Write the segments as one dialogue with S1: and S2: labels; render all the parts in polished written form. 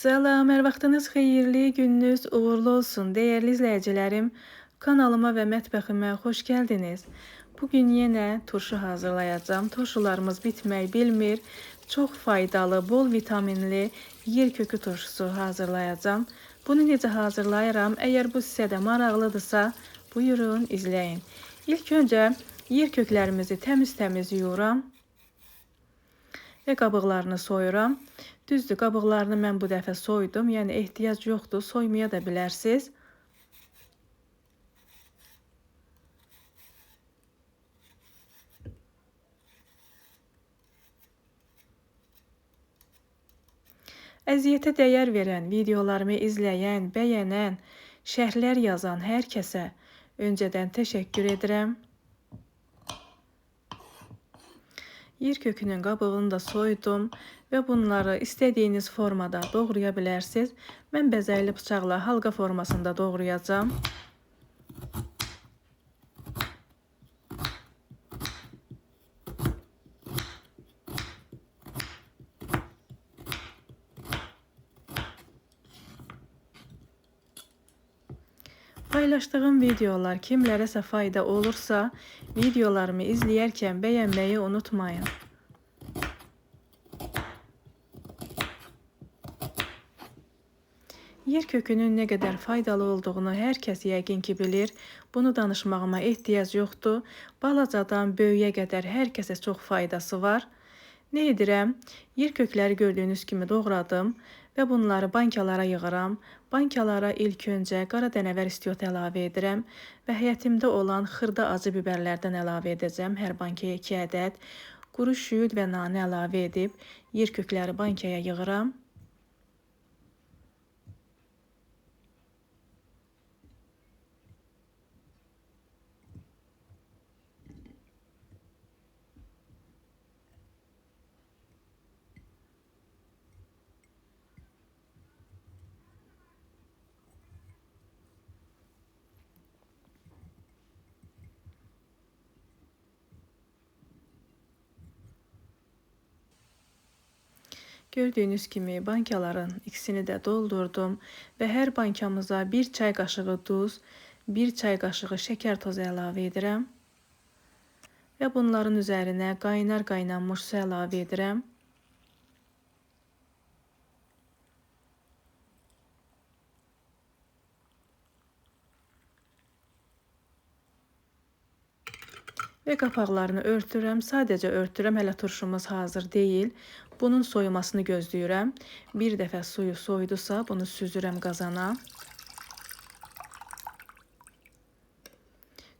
S1: Salam, hər vaxtınız xeyirli, gününüz uğurlu olsun. Dəyərli izləyicilərim, kanalıma və mətbəximə xoş gəldiniz. Bugün yenə turşu hazırlayacağım. Turşularımız bitmək bilmir. Çox faydalı, bol vitaminli yer kökü turşusu hazırlayacağım. Bunu necə hazırlayıram? Əgər bu sizə də maraqlıdırsa, buyurun, izləyin. İlk öncə yer köklərimizi təmiz-təmiz yuyuram və qabıqlarını soyuram. Düzdür, qabıqlarını mən bu dəfə soydum. Yəni ehtiyac yoxdur, soymaya da bilərsiniz. Əziyyətə dəyər verən, videolarımı izləyən, bəyənən, şərhlər yazan hər kəsə öncədən təşəkkür edirəm. Yer kökünün qabığını da soydum və bunları istədiyiniz formada doğraya bilərsiniz. Mən bəzəkli bıçaqla halqa formasında doğrayacağım. Paylaşdığım videolar kimlərəsə fayda olursa, videolarımı izləyərkən bəyənməyi unutmayın. Yer kökünün nə qədər faydalı olduğunu hər kəs yəqin ki bilir. Bunu danışmağıma ehtiyac yoxdur. Balacadan böyüyə qədər hər kəsə çox faydası var. Nə edirəm? Yer kökləri gördüyünüz kimi doğradım və bunları bankalara yığıram. Bankalara ilk öncə qara dənəvər istiot əlavə edirəm və həyətimdə olan xırda acı biberlərdən əlavə edəcəm. Hər bankaya 2 ədəd. Quru şüyüd və nanə əlavə edib yer kökləri bankaya yığıram. Gördüyünüz kimi bankaların ikisini də doldurdum və hər bankamıza 1 çay qaşığı duz, 1 çay qaşığı şəkər tozu əlavə edirəm və bunların üzərinə qaynar qaynanmış su əlavə edirəm. Və qapaqlarını örtürəm. Sadəcə örtürəm, hələ turşumuz hazır deyil. Bunun soyumasını gözləyirəm. Bir dəfə suyu soydusa, bunu süzürəm qazana.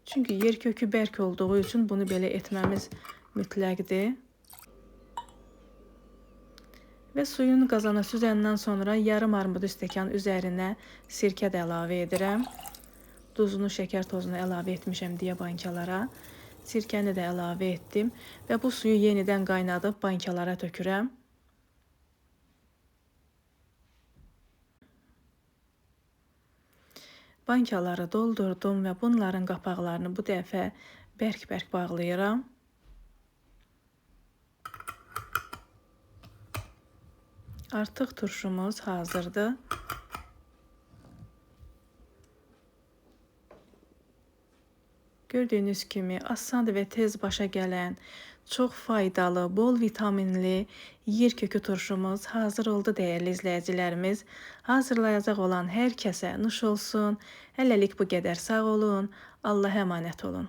S1: Çünki yer kökü bərk olduğu üçün bunu belə etməmiz mütləqdir. Və suyun qazana süzəndən sonra yarım armud stəkan üzərinə sirkə də əlavə edirəm. Duzunu, şəkər tozunu əlavə etmişəm deyə bankalara. Sirkəni də əlavə etdim və bu suyu yenidən qaynadıb bankalara tökürəm. Bankaları doldurdum və bunların qapaqlarını bu dəfə bərk-bərk bağlayıram. Artıq turşumuz hazırdır. Gördüyünüz kimi asan və tez başa gələn, çox faydalı, bol vitaminli yer kökü turşumuz hazır oldu dəyərli izləyicilərimiz. Hazırlayacaq olan hər kəsə nuş olsun. Hələlik bu qədər, sağ olun. Allah'a əmanət olun.